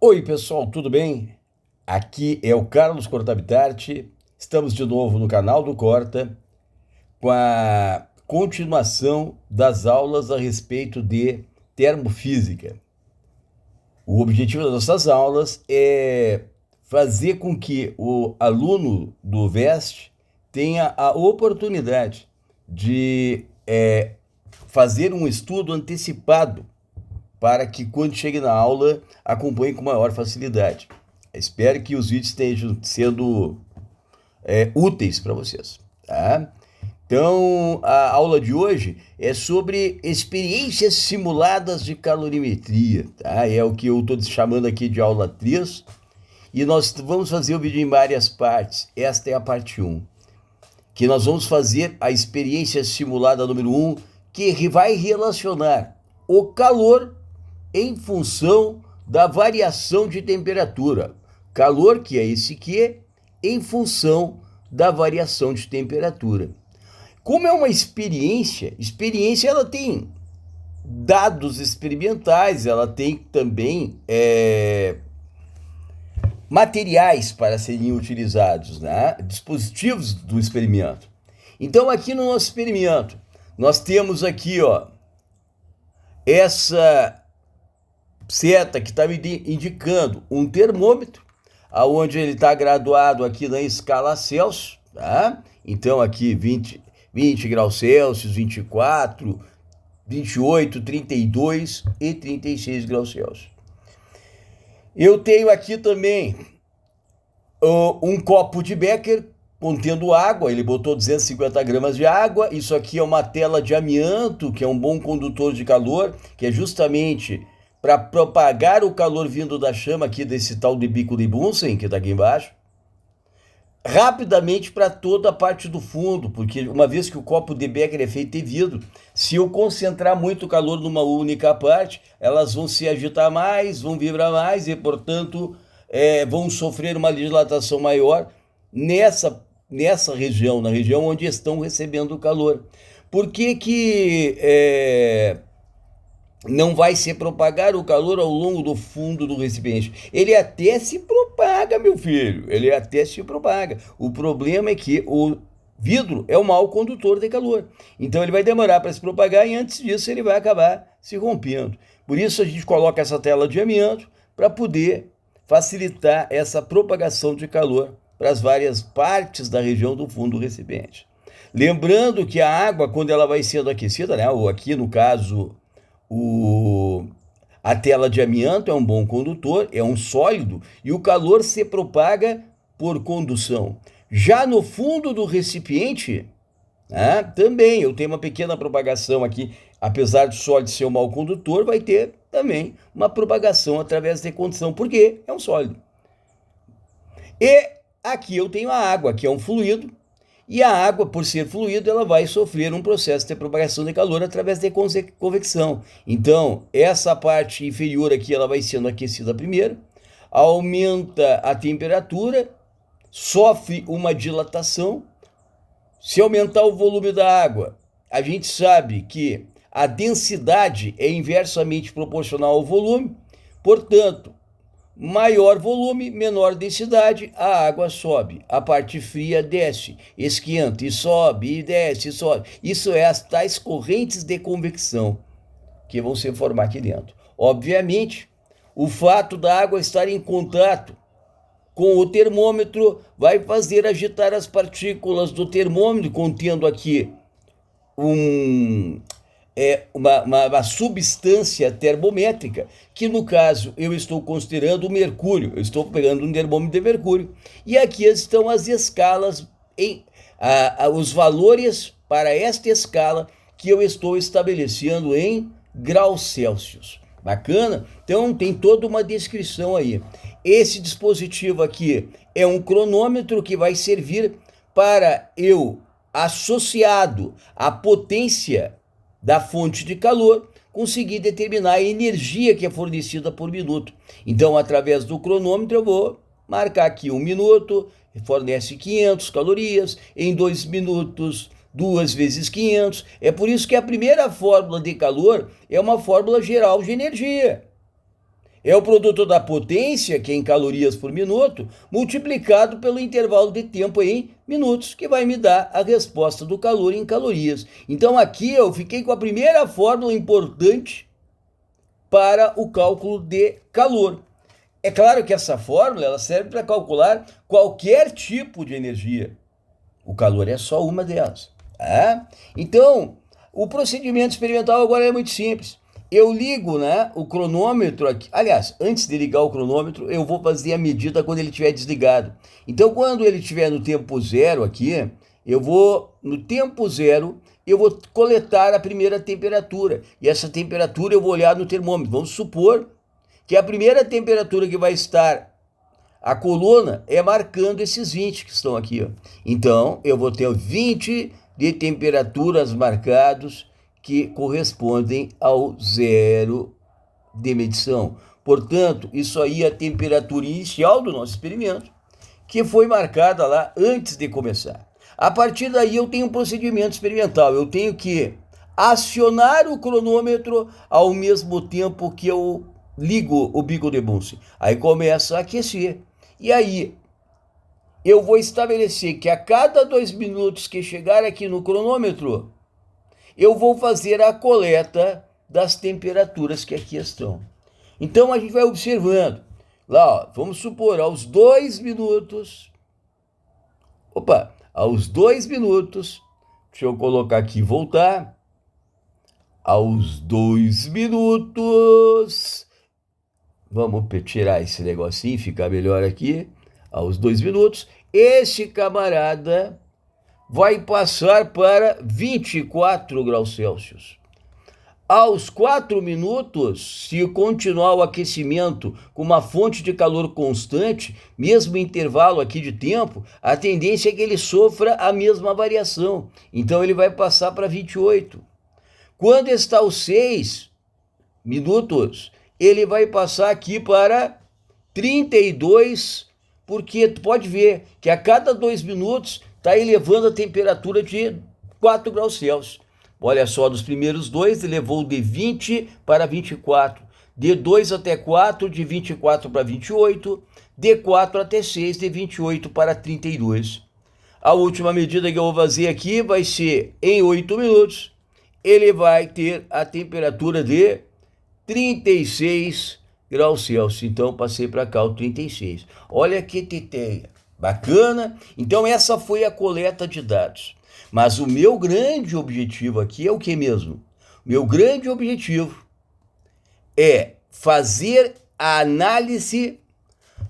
Oi, pessoal, tudo bem? Aqui é o Carlos Cortabitarte. Estamos de novo no canal do Corta com a continuação das aulas a respeito de termofísica. O objetivo das nossas aulas é fazer com que o aluno do VEST tenha a oportunidade de fazer um estudo antecipado para que quando chegue na aula acompanhe com maior facilidade. Espero que os vídeos estejam sendo úteis para vocês, tá? Então, a aula de hoje é sobre experiências simuladas de calorimetria, tá? É o que eu estou chamando aqui de aula 3, e nós vamos fazer o vídeo em várias partes. Esta é a parte 1, que nós vamos fazer a experiência simulada número 1, que vai relacionar o calor em função da variação de temperatura. Calor, que é esse Q, em função da variação de temperatura. Como é uma experiência ela tem dados experimentais, ela tem também materiais para serem utilizados, né? Dispositivos do experimento. Então, aqui no nosso experimento, nós temos aqui, ó, essa seta que está me indicando um termômetro, aonde ele está graduado aqui na escala Celsius, tá? Então aqui 20 graus Celsius, 24, 28, 32 e 36 graus Celsius. Eu tenho aqui também um copo de Becker contendo água, ele botou 250 gramas de água. Isso aqui é uma tela de amianto, que é um bom condutor de calor, que é justamente para propagar o calor vindo da chama aqui desse tal de bico de Bunsen, que está aqui embaixo, rapidamente para toda a parte do fundo, porque uma vez que o copo de Becker é feito de vidro, se eu concentrar muito calor numa única parte, elas vão se agitar mais, vão vibrar mais e, portanto, vão sofrer uma dilatação maior nessa região, na região onde estão recebendo o calor. Por que não vai se propagar o calor ao longo do fundo do recipiente? Ele até se propaga, meu filho, ele até se propaga. O problema é que o vidro é um mau condutor de calor. Então ele vai demorar para se propagar e antes disso ele vai acabar se rompendo. Por isso a gente coloca essa tela de amianto para poder facilitar essa propagação de calor para as várias partes da região do fundo do recipiente. Lembrando que a água, quando ela vai sendo aquecida, né, ou aqui no caso a tela de amianto é um bom condutor, é um sólido, e o calor se propaga por condução. Já no fundo do recipiente, também eu tenho uma pequena propagação aqui, apesar do sólido ser um mau condutor, vai ter também uma propagação através de condução, porque é um sólido. E aqui eu tenho a água, que é um fluido, e a água, por ser fluido, ela vai sofrer um processo de propagação de calor através de convecção. Então, essa parte inferior aqui, ela vai sendo aquecida primeiro, aumenta a temperatura, sofre uma dilatação. Se aumentar o volume da água, a gente sabe que a densidade é inversamente proporcional ao volume, portanto, maior volume, menor densidade, a água sobe, a parte fria desce, esquenta e sobe, e desce e sobe. Isso é as tais correntes de convecção que vão se formar aqui dentro. Obviamente, o fato da água estar em contato com o termômetro vai fazer agitar as partículas do termômetro, contendo aqui uma substância termométrica, que no caso eu estou considerando o mercúrio. Eu estou pegando um termômetro de mercúrio, e aqui estão as escalas, os valores para esta escala que eu estou estabelecendo em graus Celsius. Bacana? Então tem toda uma descrição aí. Esse dispositivo aqui é um cronômetro que vai servir para eu, associado à potência da fonte de calor, conseguir determinar a energia que é fornecida por minuto. Então, através do cronômetro, eu vou marcar aqui 1 minuto, fornece 500 calorias, em 2 minutos, 2 vezes 500. É por isso que a primeira fórmula de calor é uma fórmula geral de energia. É o produto da potência, que é em calorias por minuto, multiplicado pelo intervalo de tempo em minutos, que vai me dar a resposta do calor em calorias. Então aqui eu fiquei com a primeira fórmula importante para o cálculo de calor. É claro que essa fórmula ela serve para calcular qualquer tipo de energia. O calor é só uma delas. Tá? Então, o procedimento experimental agora é muito simples. Eu ligo, né, o cronômetro aqui. Aliás, antes de ligar o cronômetro, eu vou fazer a medida quando ele estiver desligado. Então, quando ele estiver no tempo zero aqui, no tempo zero, eu vou coletar a primeira temperatura. E essa temperatura eu vou olhar no termômetro. Vamos supor que a primeira temperatura que vai estar a coluna é marcando esses 20 que estão aqui. Ó. Então, eu vou ter 20 de temperaturas marcados que correspondem ao zero de medição. Portanto, isso aí é a temperatura inicial do nosso experimento, que foi marcada lá antes de começar. A partir daí eu tenho um procedimento experimental. Eu tenho que acionar o cronômetro ao mesmo tempo que eu ligo o bico de Bunsen. Aí começa a aquecer. E aí eu vou estabelecer que a cada 2 minutos que chegar aqui no cronômetro, eu vou fazer a coleta das temperaturas que aqui estão. Então a gente vai observando. Lá, ó, vamos supor, aos 2 minutos. Aos 2 minutos. Deixa eu colocar aqui e voltar. Aos 2 minutos. Vamos tirar esse negocinho, ficar melhor aqui. Aos 2 minutos, esse camarada vai passar para 24 graus Celsius. Aos 4 minutos, se continuar o aquecimento com uma fonte de calor constante, mesmo intervalo aqui de tempo, a tendência é que ele sofra a mesma variação. Então ele vai passar para 28. Quando está aos 6 minutos, ele vai passar aqui para 32, porque tu pode ver que a cada 2 minutos está elevando a temperatura de 4 graus Celsius. Olha só, nos primeiros 2 elevou de 20 para 24, de 2 até 4, de 24 para 28, de 4 até 6, de 28 para 32. A última medida que eu vou fazer aqui vai ser em 8 minutos, ele vai ter a temperatura de 36 graus Celsius. Então, passei para cá o 36. Olha que teteia. Bacana? Então, essa foi a coleta de dados. Mas o meu grande objetivo aqui é o que mesmo? Meu grande objetivo é fazer a análise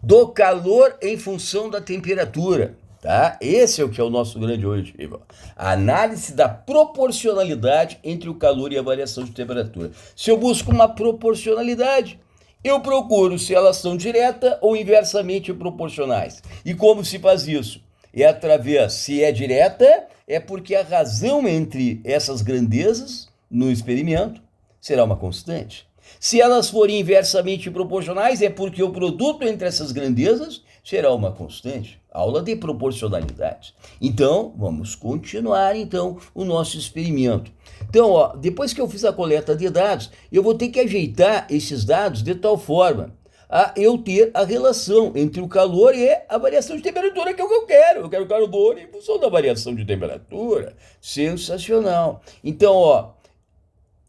do calor em função da temperatura. Tá? Esse é o que é o nosso grande objetivo. A análise da proporcionalidade entre o calor e a variação de temperatura. Se eu busco uma proporcionalidade, eu procuro se elas são direta ou inversamente proporcionais. E como se faz isso? É através, se é direta, é porque a razão entre essas grandezas no experimento será uma constante. Se elas forem inversamente proporcionais, é porque o produto entre essas grandezas será uma constante. Aula de proporcionalidade. Então, vamos continuar então o nosso experimento. Então, ó, depois que eu fiz a coleta de dados, eu vou ter que ajeitar esses dados de tal forma a eu ter a relação entre o calor e a variação de temperatura, que é o que eu quero. Eu quero calor em função da variação de temperatura. Sensacional. Então, ó,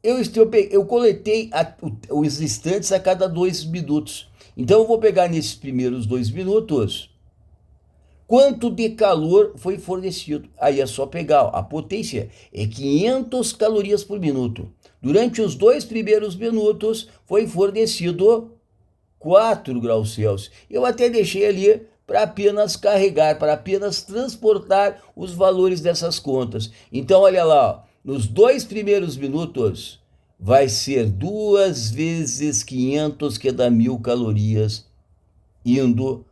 eu coletei os instantes a cada 2 minutos. Então, eu vou pegar nesses primeiros 2 minutos quanto de calor foi fornecido. Aí é só pegar, ó, a potência é 500 calorias por minuto. Durante os 2 primeiros minutos foi fornecido 4 graus Celsius. Eu até deixei ali para apenas carregar, para apenas transportar os valores dessas contas. Então, olha lá, ó, nos 2 primeiros minutos vai ser 2 vezes 500, que dá 1000 calorias, indo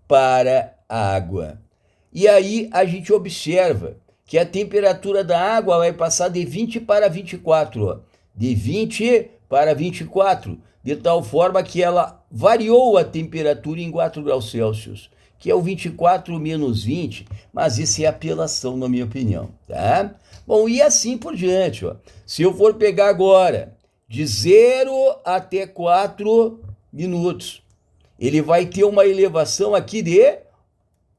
para a água. E aí a gente observa que a temperatura da água vai passar de 20 para 24, ó, de 20 para 24, de tal forma que ela variou a temperatura em 4 graus Celsius, que é o 24 menos 20, mas isso é apelação, na minha opinião, tá? Bom, e assim por diante, ó. Se eu for pegar agora de 0 até 4 minutos. Ele vai ter uma elevação aqui de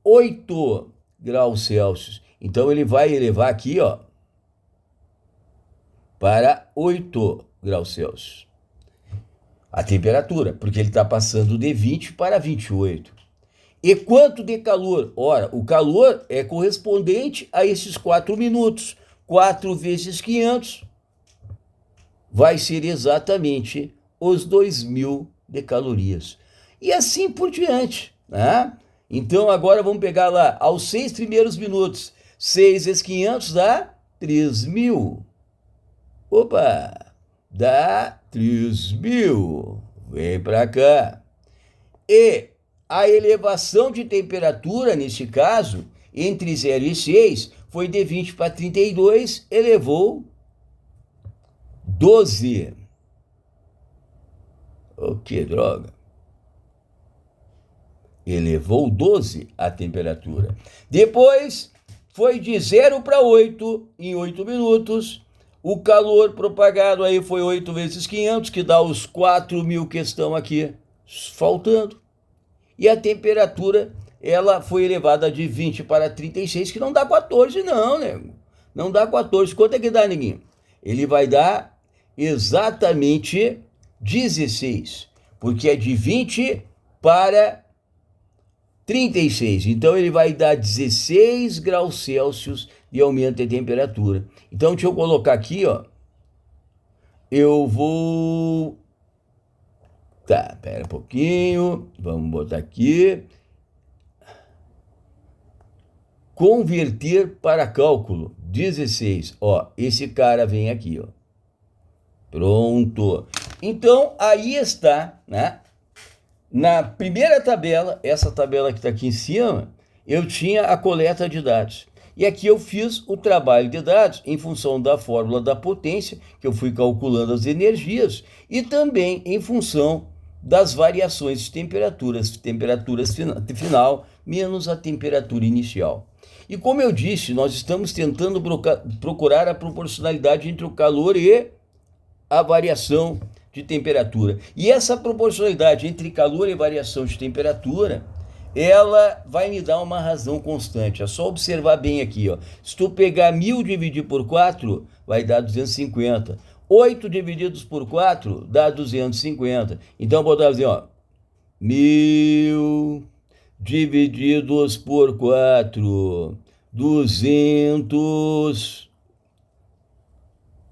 8 graus Celsius. Então, ele vai elevar aqui, ó, para 8 graus Celsius. A temperatura, porque ele está passando de 20 para 28. E quanto de calor? Ora, o calor é correspondente a esses 4 minutos. 4 vezes 500 vai ser exatamente os 2.000 de calorias. E assim por diante, né? Então, agora vamos pegar lá, aos 6 primeiros minutos. 6 vezes 500 dá 3.000. Opa! Dá 3.000. Vem para cá. E a elevação de temperatura, neste caso, entre 0 e 6, foi de 20 para 32, elevou 12. Oh, que droga. Elevou 12 a temperatura. Depois, foi de 0 para 8 em 8 minutos. O calor propagado aí foi 8 vezes 500, que dá os 4.000 que estão aqui faltando. E a temperatura, ela foi elevada de 20 para 36, que não dá 14 não, né? Não dá 14. Quanto é que dá, neguinho? Ele vai dar exatamente 16, porque é de 20 para 36. Então, ele vai dar 16 graus Celsius de aumento de temperatura. Então, deixa eu colocar aqui, ó. Eu vou... Tá, pera um pouquinho. Vamos botar aqui. Converter para cálculo. 16. Ó, esse cara vem aqui, ó. Pronto. Então, aí está, né? Na primeira tabela, essa tabela que está aqui em cima, eu tinha a coleta de dados. E aqui eu fiz o trabalho de dados em função da fórmula da potência, que eu fui calculando as energias, e também em função das variações de temperaturas final menos a temperatura inicial. E como eu disse, nós estamos tentando procurar a proporcionalidade entre o calor e a variação de temperatura. E essa proporcionalidade entre calor e variação de temperatura, ela vai me dar uma razão constante. É só observar bem aqui, ó. Se tu pegar 1.000 dividido por 4, vai dar 250. 8 divididos por 4 dá 250. Então, vou botar assim, ó. 1.000 divididos por 4, 200...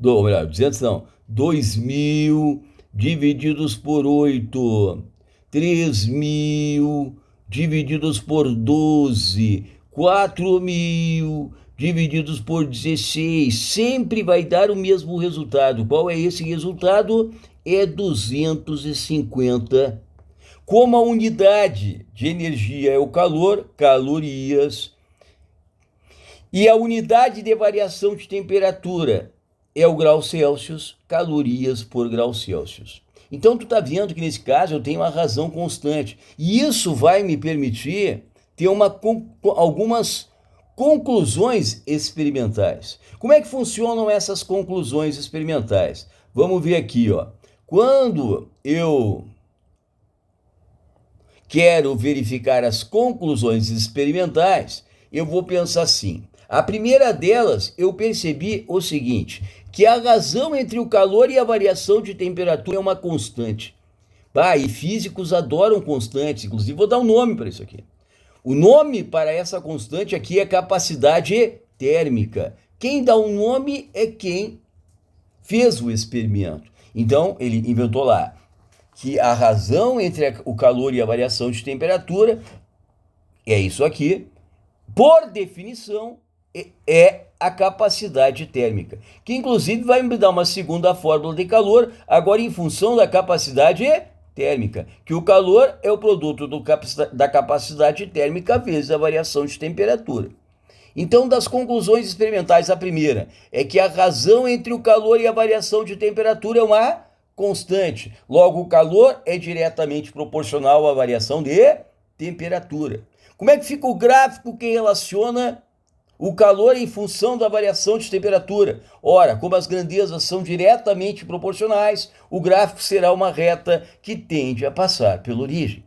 Ou melhor, 200 não. 2.000 divididos por 8, 3.000 divididos por 12, 4.000 divididos por 16, sempre vai dar o mesmo resultado. Qual é esse resultado? É 250. Como a unidade de energia é o calor, calorias, e a unidade de variação de temperatura é o grau Celsius, calorias por grau Celsius. Então, tu tá vendo que nesse caso eu tenho uma razão constante. E isso vai me permitir ter algumas conclusões experimentais. Como é que funcionam essas conclusões experimentais? Vamos ver aqui, ó. Quando eu quero verificar as conclusões experimentais, eu vou pensar assim. A primeira delas, eu percebi o seguinte, que a razão entre o calor e a variação de temperatura é uma constante. E físicos adoram constantes, inclusive vou dar um nome para isso aqui. O nome para essa constante aqui é capacidade térmica. Quem dá um nome é quem fez o experimento. Então, ele inventou lá que a razão entre o calor e a variação de temperatura é isso aqui, por definição, é a capacidade térmica, que inclusive vai me dar uma segunda fórmula de calor, agora em função da capacidade térmica, que o calor é o produto da capacidade térmica vezes a variação de temperatura. Então, das conclusões experimentais, a primeira é que a razão entre o calor e a variação de temperatura é uma constante. Logo, o calor é diretamente proporcional à variação de temperatura. Como é que fica o gráfico que relaciona o calor em função da variação de temperatura. Ora, como as grandezas são diretamente proporcionais, o gráfico será uma reta que tende a passar pela origem.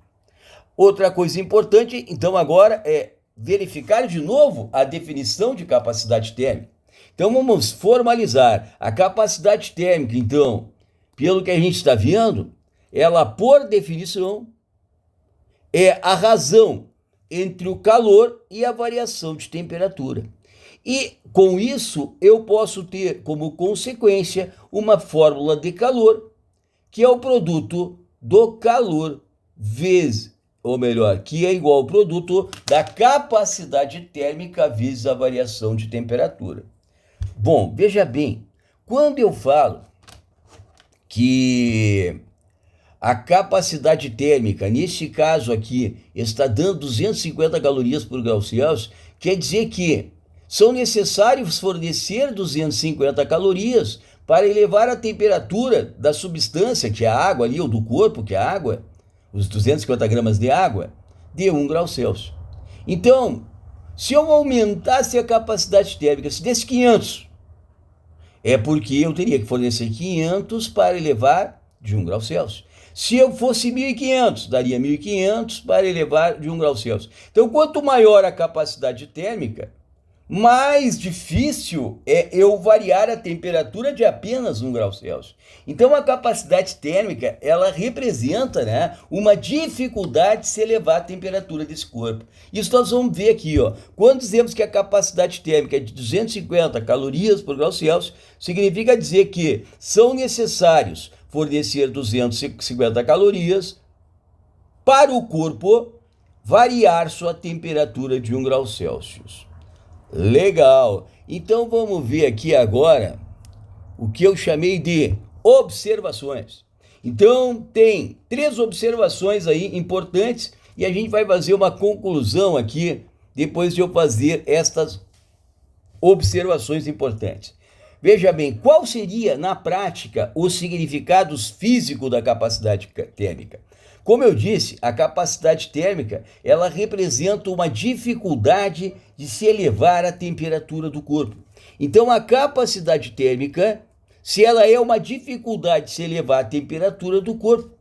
Outra coisa importante, então, agora é verificar de novo a definição de capacidade térmica. Então, vamos formalizar a capacidade térmica, então, pelo que a gente está vendo, ela, por definição, é a razão entre o calor e a variação de temperatura. E, com isso, eu posso ter como consequência uma fórmula de calor, que é o produto do calor vezes, ou melhor, que é igual ao produto da capacidade térmica vezes a variação de temperatura. Bom, veja bem, quando eu falo que a capacidade térmica, nesse caso aqui, está dando 250 calorias por grau Celsius, quer dizer que são necessários fornecer 250 calorias para elevar a temperatura da substância, que é a água ali, ou do corpo, que é a água, os 250 gramas de água, de 1 grau Celsius. Então, se eu aumentasse a capacidade térmica, se desse 500, é porque eu teria que fornecer 500 para elevar de 1 grau Celsius. Se eu fosse 1.500, daria 1.500 para elevar de 1 grau Celsius. Então, quanto maior a capacidade térmica, mais difícil é eu variar a temperatura de apenas 1 grau Celsius. Então, a capacidade térmica, ela representa, né, uma dificuldade de se elevar a temperatura desse corpo. Isso nós vamos ver aqui, ó. Quando dizemos que a capacidade térmica é de 250 calorias por grau Celsius, significa dizer que são necessários fornecer 250 calorias para o corpo variar sua temperatura de 1 grau Celsius. Legal! Então vamos ver aqui agora o que eu chamei de observações. Então tem 3 observações aí importantes e a gente vai fazer uma conclusão aqui depois de eu fazer estas observações importantes. Veja bem, qual seria na prática o significado físico da capacidade térmica? Como eu disse, a capacidade térmica, ela representa uma dificuldade de se elevar a temperatura do corpo. Então, a capacidade térmica, se ela é uma dificuldade de se elevar a temperatura do corpo,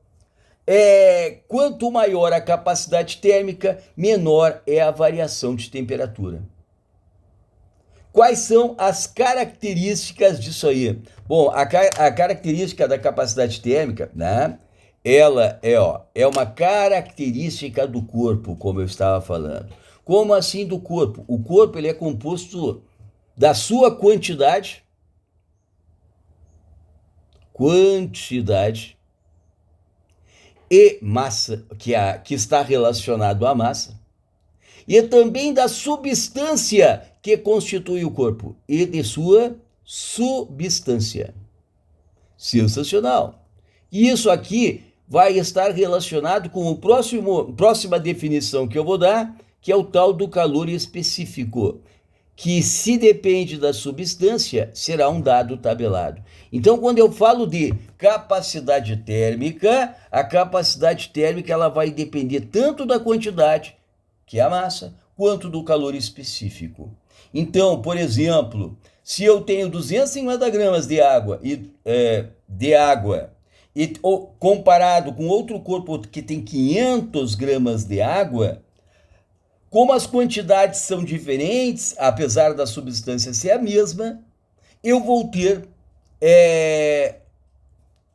quanto maior a capacidade térmica, menor é a variação de temperatura. Quais são as características disso aí? Bom, a característica da capacidade térmica, né? Ela é uma característica do corpo, como eu estava falando. Como assim do corpo? O corpo ele é composto da sua quantidade e massa, que está relacionado à massa, e também da substância que constitui o corpo e de sua substância. Sensacional! Isso aqui vai estar relacionado com a próxima definição que eu vou dar, que é o tal do calor específico, que se depende da substância, será um dado tabelado. Então, quando eu falo de capacidade térmica, a capacidade térmica ela vai depender tanto da quantidade, que é a massa, quanto do calor específico. Então, por exemplo, se eu tenho 250 gramas de água e comparado com outro corpo que tem 500 gramas de água, como as quantidades são diferentes, apesar da substância ser a mesma, eu vou ter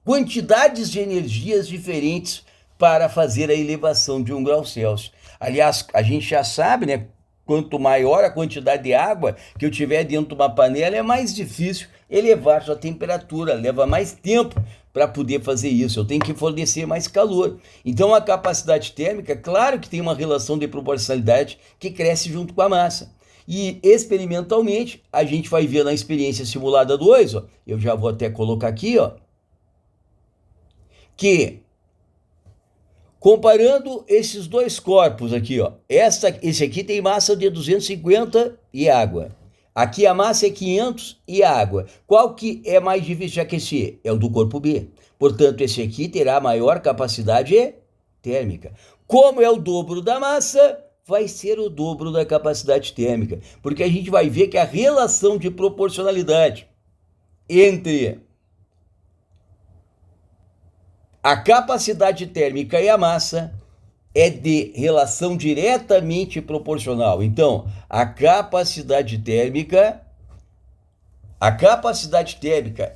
quantidades de energias diferentes para fazer a elevação de 1 grau Celsius. Aliás, a gente já sabe, né? Quanto maior a quantidade de água que eu tiver dentro de uma panela, é mais difícil elevar sua temperatura, leva mais tempo para poder fazer isso, eu tenho que fornecer mais calor. Então a capacidade térmica, claro que tem uma relação de proporcionalidade que cresce junto com a massa. E experimentalmente, a gente vai ver na experiência simulada 2, ó, eu já vou até colocar aqui, ó, que comparando esses dois corpos aqui, ó, esse aqui tem massa de 250 e água. Aqui a massa é 500 e água. Qual que é mais difícil de aquecer? É o do corpo B. Portanto, esse aqui terá maior capacidade térmica. Como é o dobro da massa, vai ser o dobro da capacidade térmica, porque a gente vai ver que a relação de proporcionalidade entre a capacidade térmica e a massa é de relação diretamente proporcional. Então, a capacidade térmica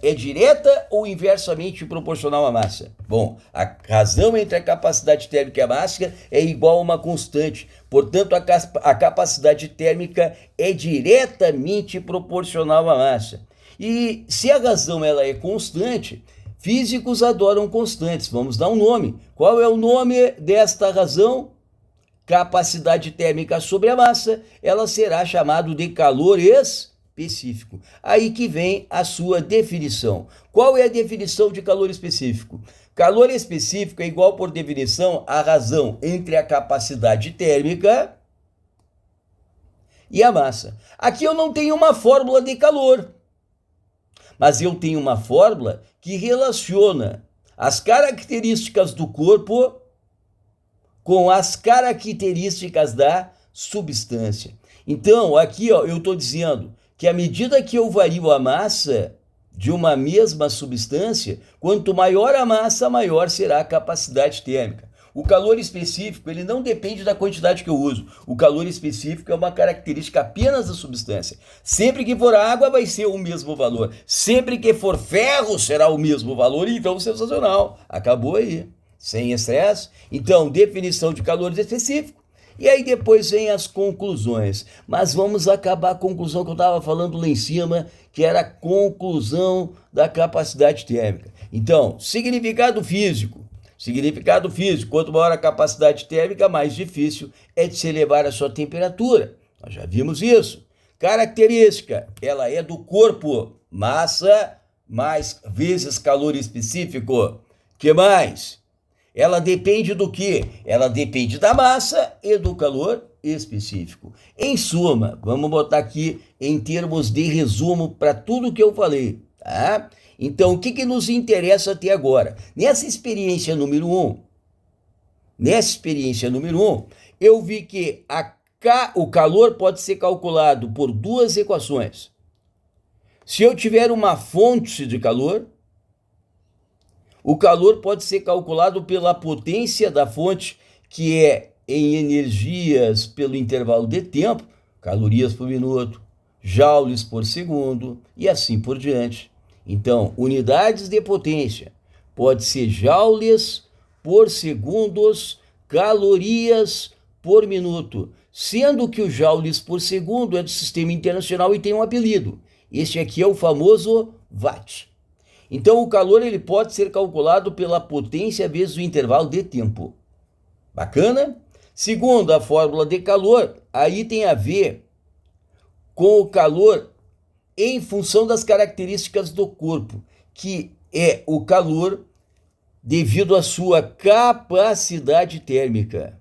é direta ou inversamente proporcional à massa? Bom, a razão entre a capacidade térmica e a massa é igual a uma constante. Portanto, a capacidade térmica é diretamente proporcional à massa. E se a razão ela é constante, físicos adoram constantes. Vamos dar um nome. Qual é o nome desta razão? Capacidade térmica sobre a massa. Ela será chamada de calor específico. Aí que vem a sua definição. Qual é a definição de calor específico? Calor específico é igual, por definição, a razão entre a capacidade térmica e a massa. Aqui eu não tenho uma fórmula de calor, mas eu tenho uma fórmula que relaciona as características do corpo com as características da substância. Então, aqui eu estou dizendo que à medida que eu vario a massa de uma mesma substância, quanto maior a massa, maior será a capacidade térmica. O calor específico, ele não depende da quantidade que eu uso. O calor específico é uma característica apenas da substância. Sempre que for água, vai ser o mesmo valor. Sempre que for ferro, será o mesmo valor. Então, sensacional. Acabou aí. Sem estresse. Então, definição de calor específico. E aí depois vem as conclusões. Mas vamos acabar a conclusão que eu estava falando lá em cima, que era a conclusão da capacidade térmica. Então, significado físico. Significado físico, quanto maior a capacidade térmica, mais difícil é de se elevar a sua temperatura. Nós já vimos isso. Característica, ela é do corpo, massa mais vezes calor específico. Que mais? Ela depende do quê? Ela depende da massa e do calor específico. Em suma, vamos botar aqui em termos de resumo para tudo que eu falei, tá? Então, o que nos interessa até agora? Nessa experiência número 1, eu vi que o calor pode ser calculado por duas equações. Se eu tiver uma fonte de calor, o calor pode ser calculado pela potência da fonte, que é em energias pelo intervalo de tempo, calorias por minuto, joules por segundo e assim por diante. Então, unidades de potência pode ser joules por segundos, calorias por minuto, sendo que o joules por segundo é do sistema internacional e tem um apelido. Este aqui é o famoso watt. Então, o calor ele pode ser calculado pela potência vezes o intervalo de tempo. Bacana? Segundo a fórmula de calor, aí tem a ver com o calor em função das características do corpo, que é o calor devido à sua capacidade térmica.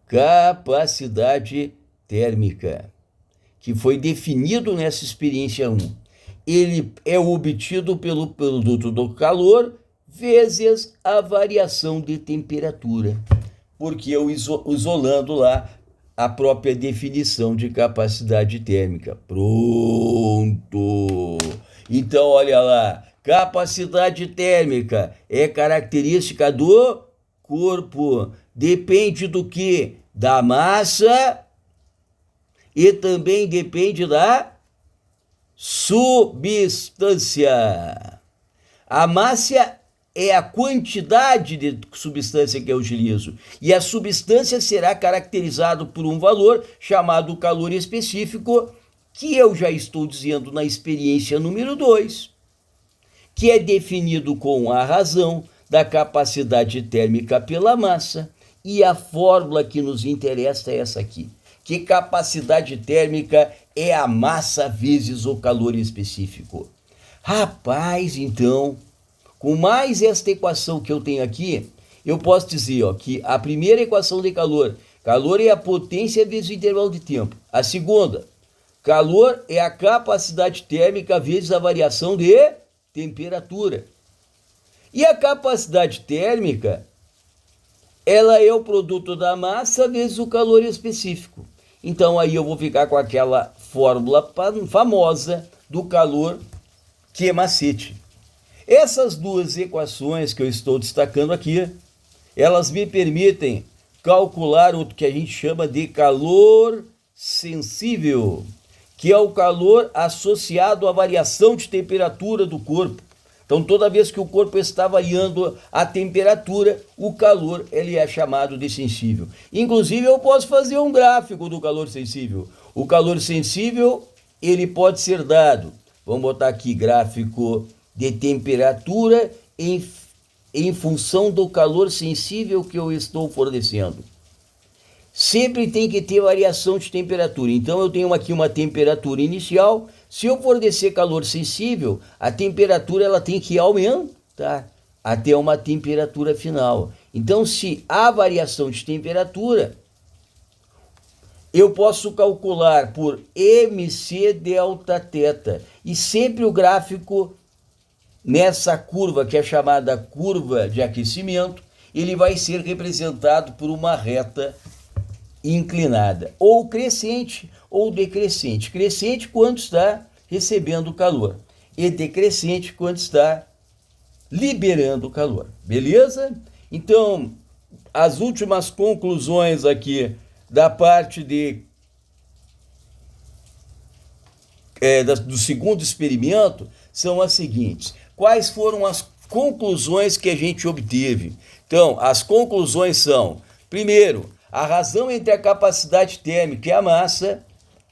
Capacidade térmica, que foi definido nessa experiência 1. Ele é obtido pelo produto do calor vezes a variação de temperatura, porque eu isolando lá a própria definição de capacidade térmica. Pronto! Então, olha lá, capacidade térmica é característica do corpo. Depende do quê? Da massa e também depende da substância. A massa é a quantidade de substância que eu utilizo. E a substância será caracterizada por um valor chamado calor específico, que eu já estou dizendo na experiência número 2, que é definido com a razão da capacidade térmica pela massa. E a fórmula que nos interessa é essa aqui, que capacidade térmica é a massa vezes o calor específico. Rapaz, então, com mais esta equação que eu tenho aqui, eu posso dizer que a primeira equação de calor é a potência vezes o intervalo de tempo. A segunda, calor é a capacidade térmica vezes a variação de temperatura. E a capacidade térmica ela é o produto da massa vezes o calor específico. Então aí eu vou ficar com aquela fórmula famosa do calor Q macete. Essas duas equações que eu estou destacando aqui, elas me permitem calcular o que a gente chama de calor sensível, que é o calor associado à variação de temperatura do corpo. Então, toda vez que o corpo está variando a temperatura, o calor ele é chamado de sensível. Inclusive, eu posso fazer um gráfico do calor sensível. O calor sensível, ele pode ser dado. Vamos botar aqui gráfico de temperatura em função do calor sensível que eu estou fornecendo. Sempre tem que ter variação de temperatura. Então, eu tenho aqui uma temperatura inicial. Se eu fornecer calor sensível, a temperatura ela tem que aumentar até uma temperatura final. Então, se há variação de temperatura, eu posso calcular por MC delta θ. E sempre o gráfico nessa curva, que é chamada curva de aquecimento, ele vai ser representado por uma reta inclinada, ou crescente ou decrescente. Crescente quando está recebendo calor e decrescente quando está liberando calor. Beleza? Então, as últimas conclusões aqui da parte do segundo experimento são as seguintes. Quais foram as conclusões que a gente obteve? Então, as conclusões são, primeiro, a razão entre a capacidade térmica e a massa,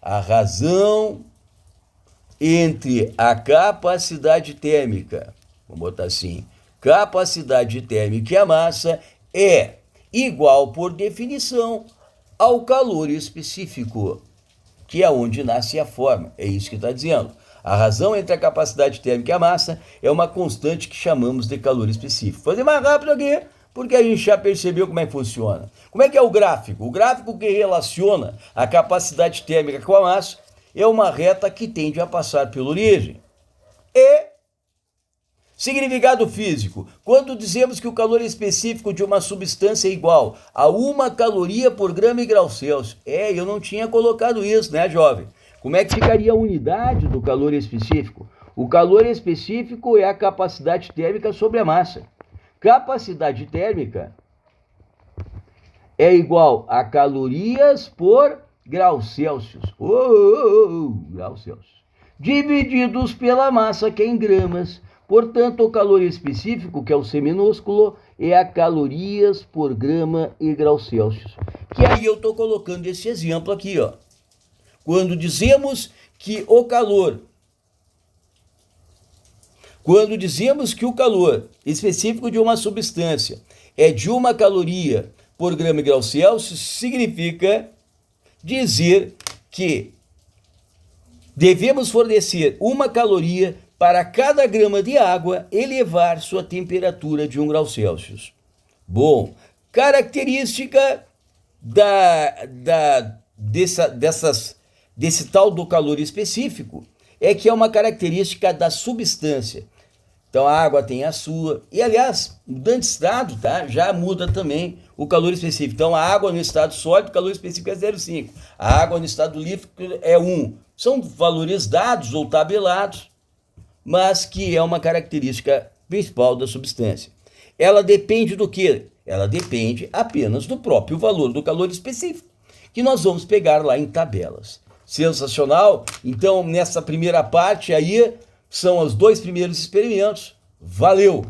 a razão entre a capacidade térmica, vamos botar assim, capacidade térmica e a massa é igual, por definição, ao calor específico, que é onde nasce a forma. É isso que está dizendo. A razão entre a capacidade térmica e a massa é uma constante que chamamos de calor específico. Vou fazer mais rápido aqui, porque a gente já percebeu como é que funciona. Como é que é o gráfico? O gráfico que relaciona a capacidade térmica com a massa é uma reta que tende a passar pela origem. E significado físico. Quando dizemos que o calor específico de uma substância é igual a 1 caloria por grama e grau Celsius. Eu não tinha colocado isso, né, jovem? Como é que ficaria a unidade do calor específico? O calor específico é a capacidade térmica sobre a massa. Capacidade térmica é igual a calorias por grau Celsius. Grau Celsius. Divididos pela massa, que é em gramas. Portanto, o calor específico, que é o C minúsculo, é a calorias por grama e grau Celsius. Que aí eu estou colocando esse exemplo aqui, ó. Quando dizemos que o calor específico de uma substância é de 1 caloria por grama e grau Celsius, significa dizer que devemos fornecer 1 caloria para cada grama de água elevar sua temperatura de 1 grau Celsius. Bom, característica desse tal do calor específico é que é uma característica da substância. Então a água tem a sua, e aliás, mudando de estado, tá? Já muda também o calor específico. Então a água no estado sólido, o calor específico é 0,5. A água no estado líquido é 1. São valores dados ou tabelados, mas que é uma característica principal da substância. Ela depende do quê? Ela depende apenas do próprio valor do calor específico, que nós vamos pegar lá em tabelas. Sensacional? Então, nessa primeira parte aí, são os 2 primeiros experimentos. Valeu!